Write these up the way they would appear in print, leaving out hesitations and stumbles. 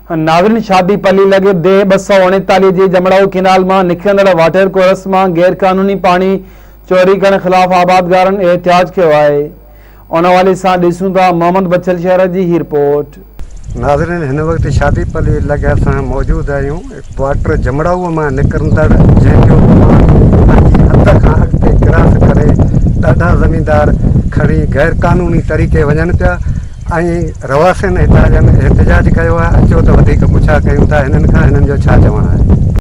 नाज़रीन, शादी पली लगे दे 239 जी जमड़ाऊ किनाल में निकरंदड़ वाटर कोरस में गैर कानूनी पानी चोरी करने खिलाफ आबादगारन एहतियाज किया है। उन वाले से दिसूं था मोहम्मद बचल शहर की ही रिपोर्ट। नाज़रीन, इन वक्त शादी पली लगे अस मौजूद आयूँ वाटर जमड़ाऊ में निकरंदड़ जैको हद का अगते क्रॉस करे ॾाढा ज़मींदार खड़ी गैर कानूनी तरीक़े वजन पिया रवासिन एहतजाज किया। अचो तो पुछा कयूं था हिननि खां, हिननि जो छा चवणु आहे।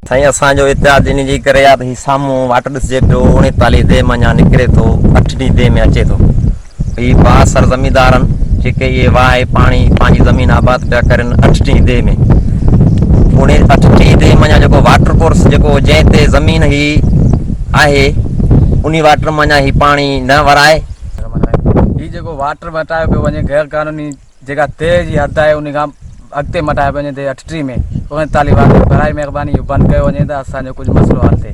साईं, असांजो एहतिजाज इन जी करे आहे त साम्हूं वाटर ॾिसिजे पियो 39 दे में अञा निकिरे थो, 8 दे में अचे थो। ही बासर ज़मींदार आहिनि जेके इहे वाहे पाणी पंहिंजी ज़मीन आबाद पिया करनि 8 दे में। उन 8 दे में अञा जेको वाटर कोर्स जेको जंहिं ते ज़मीन ही आहे उन वाटर में अञा ही पाणी न वराए ही जेको वाटर मटायो पियो वञे गैर कानूनी जेका ते जी हद आहे उन खां अॻिते मटायो पियो वञे 8 में 39 वाटर बराए महिरबानी इहो बंदि कयो वञे त असांजो कुझु मसइलो हल थिए।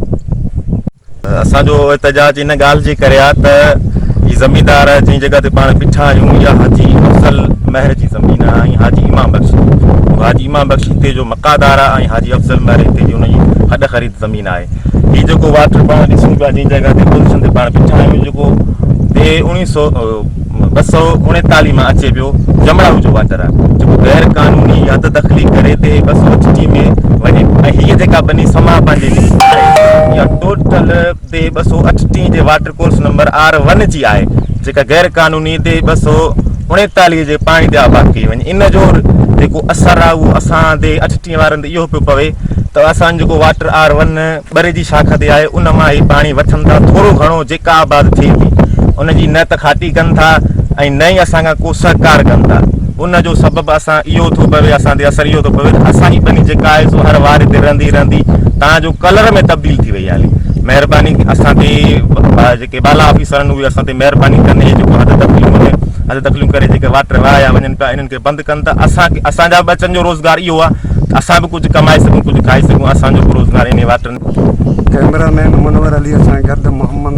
असांजो एहतजाज इन ॻाल्हि जी करे आहे त ही ज़मींदार जी जॻह ते पाण बीठा आहियूं इहा हाजी अफ़ज़ल महर जी ज़मीन आहे ऐं हाजी इमाम बख़्शी। हाजी इमाम बख़्शी हिते जो मक़ादार आहे ऐं हाजी अफ़ज़ल महर हिते जी हुनजी हद ख़रीद ज़मीन आहे। हीउ जेको वाटर पाण ॾिसूं पिया जिन जॻह ते पोज़ीशन ते पाण बीठा आहियूं जेको ते 239 में अचे पियो जमड़ाऊ जो वाटर आहे जेको गैर कानूनी हद दख़ली करे ते 280 में वञे। ऐं हीअ जेका बनी समा पंहिंजे इहा टोटल ते 280 जे वाटर कोर्स नंबर R1 जी आहे जेका गैर कानूनी ते 239 जे पाणी ते आबाद कई वञे। इन जो जेको असर आहे उहो असां ते 80 वारनि ते इहो पियो पवे त असांजो जेको वाटर R1 ॿरे जी शाख ते आहे उन मां ई पाणी वठनि था। थोरो घणो जेका आबाद थिए थी उनजी न त खाटी कनि था ऐं न ई असां खां को सहकार कनि था। उन जो सबबु असां इहो थो पवे, असां ते असरु इहो थो पवे असांजी बनी जेका आहे सो हर वार ते रहंदी रहंदी तव्हांजो कलर में तब्दील थी वई आहे। महिरबानी असां ते जेके बाला ऑफिसर आहिनि उहे असां ते महिरबानी कनि जेको हद तकलीफ़ करे जेके वाटर वाया वञनि पिया इन्हनि खे बंदि कनि था। असांजा बचनि जो रोज़गार इहो आहे असां बि कुझु कमाए सघूं, कुझु खाई सघूं। असांजो रोज़गार इन वाटर। कैमरामैन मुनवर अली सां गॾु मोहम्मद